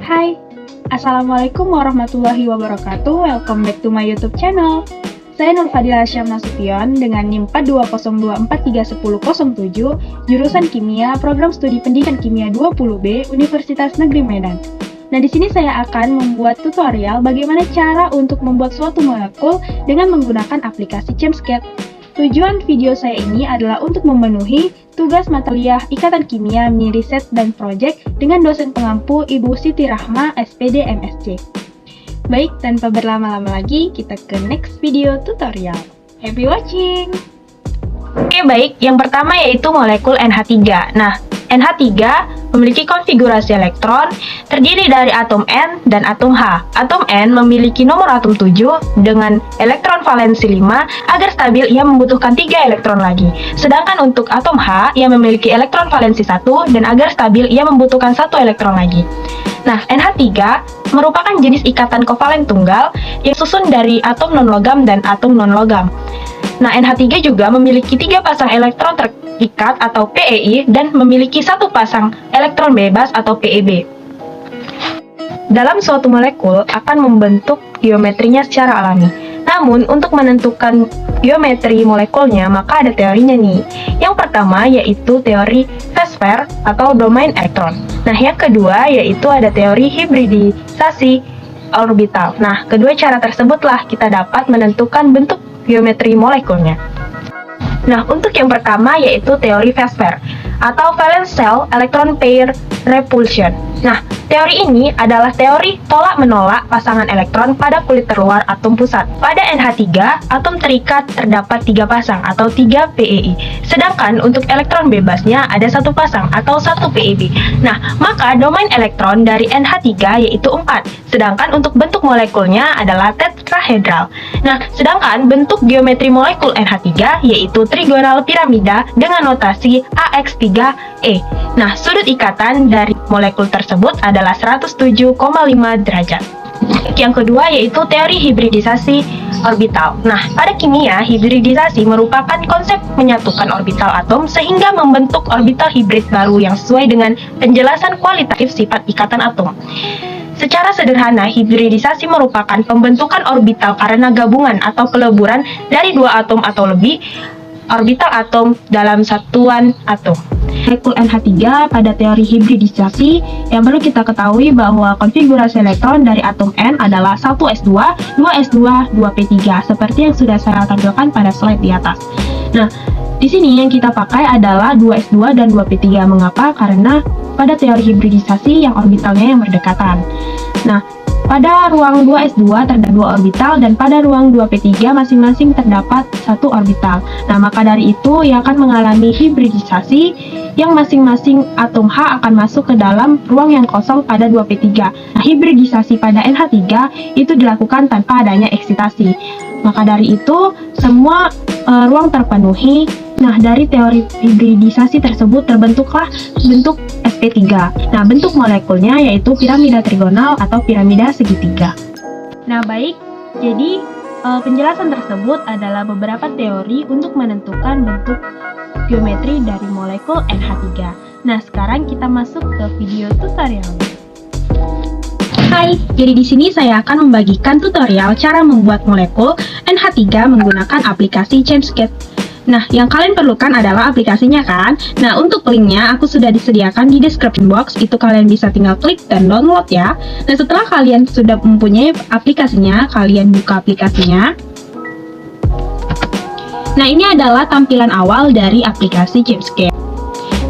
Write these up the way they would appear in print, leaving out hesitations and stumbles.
Hai, Assalamualaikum warahmatullahi wabarakatuh. Welcome back to my YouTube channel. Saya Nur Fadila Syam Nasution dengan NIM 4202431007, jurusan Kimia, Program Studi Pendidikan Kimia 20B, Universitas Negeri Medan. Nah, di sini saya akan membuat tutorial bagaimana cara untuk membuat suatu molekul dengan menggunakan aplikasi ChemScat. Tujuan video saya ini adalah untuk memenuhi tugas mata kuliah Ikatan Kimia Mini Riset dan Project dengan dosen pengampu Ibu Siti Rahma, SPD MSc. Baik, tanpa berlama-lama lagi, kita ke next video tutorial. Happy watching! Oke, baik. Yang pertama yaitu molekul NH3. Nah, NH3 memiliki konfigurasi elektron terdiri dari atom N dan atom H. Atom N memiliki nomor atom 7 dengan elektron valensi 5. Agar stabil, ia membutuhkan 3 elektron lagi. Sedangkan untuk atom H yang memiliki elektron valensi 1 dan agar stabil, ia membutuhkan 1 elektron lagi. Nah, NH3 merupakan jenis ikatan kovalen tunggal yang susun dari atom non-logam dan atom non-logam. Nah, NH3 juga memiliki 3 pasang elektron terikat atau PEI dan memiliki 1 pasang elektron bebas atau PEB. Dalam suatu molekul akan membentuk geometrinya secara alami. Namun, untuk menentukan geometri molekulnya, maka ada teorinya nih. Yang pertama yaitu teori Vesper atau domain elektron. Nah, yang kedua yaitu ada teori hibridisasi orbital. Nah, kedua cara tersebutlah kita dapat menentukan bentuk geometri molekulnya. Nah, untuk yang pertama yaitu teori Vesper atau valence shell electron pair repulsion. Nah, teori ini adalah teori tolak-menolak pasangan elektron pada kulit terluar atom pusat. Pada NH3, atom terikat terdapat 3 pasang atau 3 PEI. Sedangkan untuk elektron bebasnya ada 1 pasang atau 1 PEB. Nah, maka domain elektron dari NH3 yaitu 4. Sedangkan untuk bentuk molekulnya adalah tetrahedral. Nah, sedangkan bentuk geometri molekul NH3 yaitu trigonal piramida dengan notasi AX3E. Nah, sudut ikatan dari molekul tersebut adalah 107,5 derajat. Yang kedua yaitu teori hibridisasi orbital. Nah, pada kimia, hibridisasi merupakan konsep menyatukan orbital atom sehingga membentuk orbital hibrid baru yang sesuai dengan penjelasan kualitatif sifat ikatan atom. Secara sederhana, hibridisasi merupakan pembentukan orbital karena gabungan atau peleburan dari 2 atom atau lebih orbital atom dalam satuan atom. Molekul NH3 pada teori hibridisasi yang perlu kita ketahui bahwa konfigurasi elektron dari atom N adalah 1s2, 2s2, 2p3 seperti yang sudah saya tampilkan pada slide di atas. Nah, di sini yang kita pakai adalah 2s2 dan 2p3. Mengapa? Karena pada teori hibridisasi yang orbitalnya yang berdekatan. Nah, pada ruang 2s2 terdapat 2 orbital dan pada ruang 2p3 masing-masing terdapat 1 orbital. Nah, maka dari itu ia akan mengalami hibridisasi yang masing-masing atom H akan masuk ke dalam ruang yang kosong pada 2p3. Nah, hibridisasi pada NH3 itu dilakukan tanpa adanya eksitasi. Maka dari itu semua ruang terpenuhi. Nah, dari teori hibridisasi tersebut terbentuklah bentuk sp3. Nah, bentuk molekulnya yaitu piramida trigonal atau piramida segitiga. Nah, baik. Jadi, penjelasan tersebut adalah beberapa teori untuk menentukan bentuk geometri dari molekul NH3. Nah, sekarang kita masuk ke video tutorialnya. Hai, jadi di sini saya akan membagikan tutorial cara membuat molekul NH3 menggunakan aplikasi ChemScat. Nah, yang kalian perlukan adalah aplikasinya kan? Nah, untuk linknya aku sudah disediakan di description box, itu kalian bisa tinggal klik dan download ya. Nah, setelah kalian sudah mempunyai aplikasinya, kalian buka aplikasinya. Nah, ini adalah tampilan awal dari aplikasi ChemScat.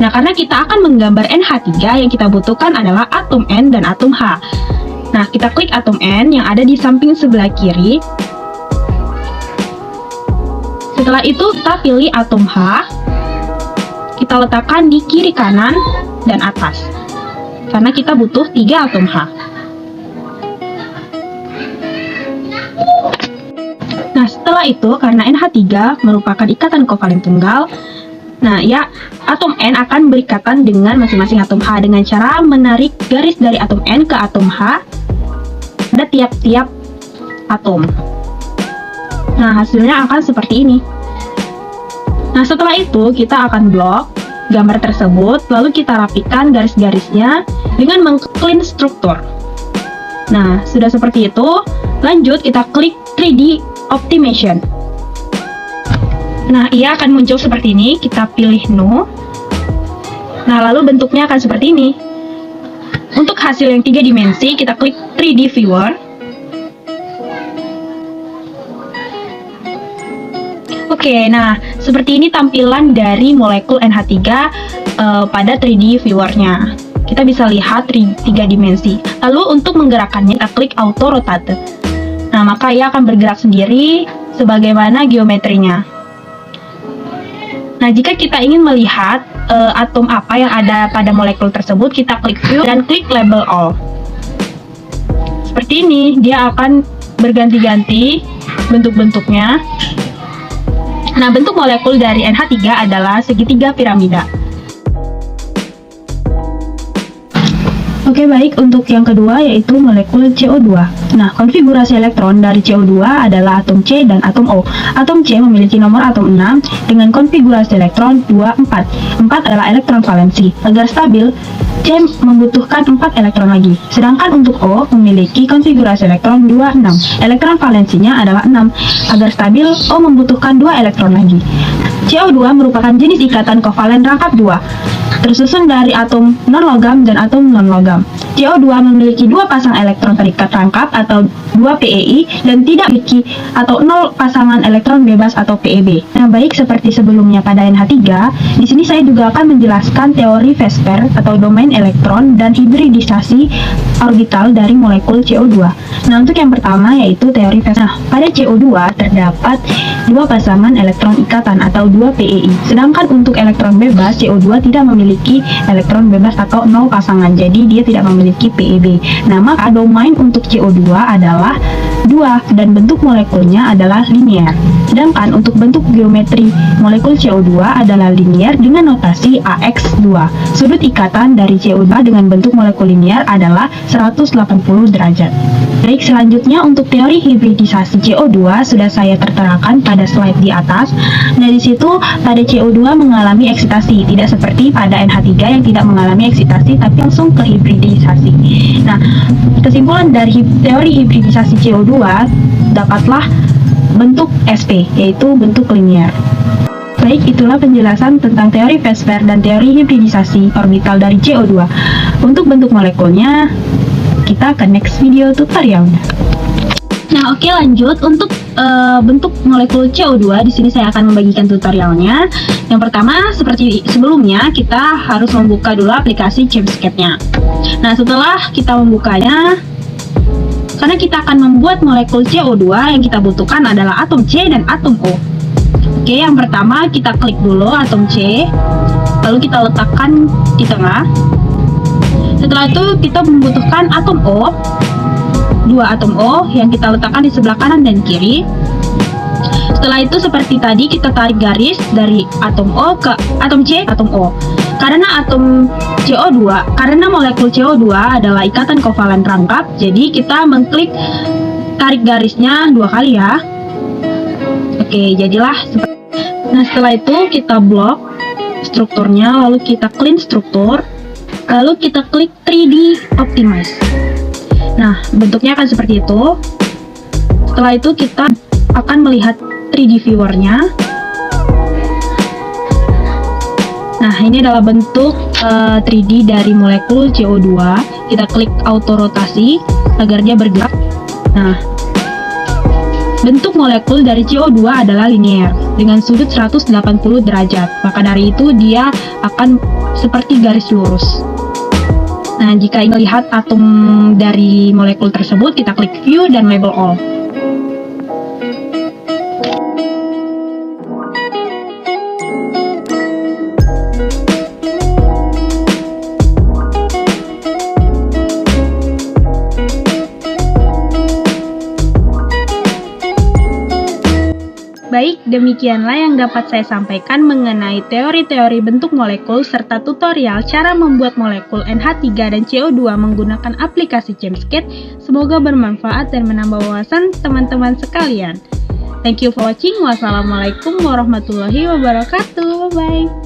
Nah, karena kita akan menggambar NH3, yang kita butuhkan adalah atom N dan atom H. Nah, kita klik atom N yang ada di samping sebelah kiri. Setelah itu kita pilih atom H, kita letakkan di kiri kanan dan atas karena kita butuh 3 atom H. Nah, setelah itu karena NH3 merupakan ikatan kovalen tunggal, nah ya, atom N akan berikatan dengan masing-masing atom H dengan cara menarik garis dari atom N ke atom H pada tiap-tiap atom. Nah, hasilnya akan seperti ini. Nah, setelah itu kita akan blok gambar tersebut, lalu kita rapikan garis-garisnya dengan meng-clean struktur. Nah, sudah seperti itu. Lanjut kita klik 3D Optimization. Nah, ia akan muncul seperti ini. Kita pilih No. Nah, lalu bentuknya akan seperti ini. Untuk hasil yang 3 dimensi, kita klik 3D Viewer. Oke, nah seperti ini tampilan dari molekul NH3 pada 3D viewernya. Kita bisa lihat 3 dimensi. Lalu untuk menggerakkannya, kita klik Auto Rotate. Nah, maka ia akan bergerak sendiri sebagaimana geometrinya. Nah, jika kita ingin melihat atom apa yang ada pada molekul tersebut, kita klik View dan klik Label All. Seperti ini, dia akan berganti-ganti bentuk-bentuknya. Nah, bentuk molekul dari NH3 adalah segitiga piramida. Oke, baik, untuk yang kedua yaitu molekul CO2. Nah, konfigurasi elektron dari CO2 adalah atom C dan atom O. Atom C memiliki nomor atom 6 dengan konfigurasi elektron 2, 4. 4 adalah elektron valensi. Agar stabil, C membutuhkan 4 elektron lagi. Sedangkan untuk O memiliki konfigurasi elektron 2, 6. Elektron valensinya adalah 6. Agar stabil, O membutuhkan 2 elektron lagi. CO2 merupakan jenis ikatan kovalen rangkap 2, tersusun dari atom non-logam dan atom non-logam. CO2 memiliki 2 pasang elektron terikat rangkap atau 2 PEI dan tidak memiliki atau 0 pasangan elektron bebas atau PEB. Nah, baik seperti sebelumnya pada NH3, di sini saya juga akan menjelaskan teori VSEPR atau domain elektron dan hibridisasi orbital dari molekul CO2. Nah, untuk yang pertama yaitu teori VSEPR. Nah, pada CO2 terdapat 2 pasangan elektron ikatan atau 2 PEI. Sedangkan untuk elektron bebas, CO2 tidak memiliki elektron bebas atau 0 pasangan. Jadi dia tidak memiliki PEB. Nah, maka domain untuk CO2 adalah 2 dan bentuk molekulnya adalah linear. Sedangkan untuk bentuk geometri molekul CO2 adalah linear dengan notasi AX2. Sudut ikatan dari CO2 dengan bentuk molekul linear adalah 180 derajat. Baik, selanjutnya untuk teori hibridisasi CO2 sudah saya terterakan pada slide di atas. Nah, di situ pada CO2 mengalami eksitasi, tidak seperti pada NH3 yang tidak mengalami eksitasi tapi langsung ke hibridisasi. Nah, kesimpulan dari teori hibridisasi CO2 dapatlah bentuk SP, yaitu bentuk linear. Baik, itulah penjelasan tentang teori VSEPR dan teori hibridisasi orbital dari CO2. Untuk bentuk molekulnya, kita ke next video tutorialnya. Nah, oke, lanjut untuk bentuk molekul CO2. Di sini saya akan membagikan tutorialnya. Yang pertama, seperti sebelumnya, kita harus membuka dulu aplikasi ChemScape-nya. Nah, setelah kita membukanya, karena kita akan membuat molekul CO2, yang kita butuhkan adalah atom C dan atom O. Oke, yang pertama kita klik dulu atom C, lalu kita letakkan di tengah. Setelah itu kita membutuhkan atom O, 2 atom O yang kita letakkan di sebelah kanan dan kiri. Setelah itu seperti tadi kita tarik garis dari atom O ke atom C, atom O. Karena atom CO2, karena molekul CO2 adalah ikatan kovalen rangkap, jadi kita mengklik tarik garisnya 2 kali ya. Oke, jadilah seperti. Nah, setelah itu kita blok strukturnya, lalu kita clean struktur, lalu kita klik 3D Optimize. Nah, bentuknya akan seperti itu. Setelah itu kita akan melihat 3D viewernya. Nah, ini adalah bentuk 3D dari molekul CO2. Kita klik auto rotasi agar dia bergerak. Nah, bentuk molekul dari CO2 adalah linear dengan sudut 180 derajat. Maka dari itu dia akan seperti garis lurus. Nah, jika ingin melihat atom dari molekul tersebut, kita klik View dan Label All. Baik, demikianlah yang dapat saya sampaikan mengenai teori-teori bentuk molekul serta tutorial cara membuat molekul NH3 dan CO2 menggunakan aplikasi ChemScape. Semoga bermanfaat dan menambah wawasan teman-teman sekalian. Thank you for watching. Wassalamualaikum warahmatullahi wabarakatuh. Bye-bye.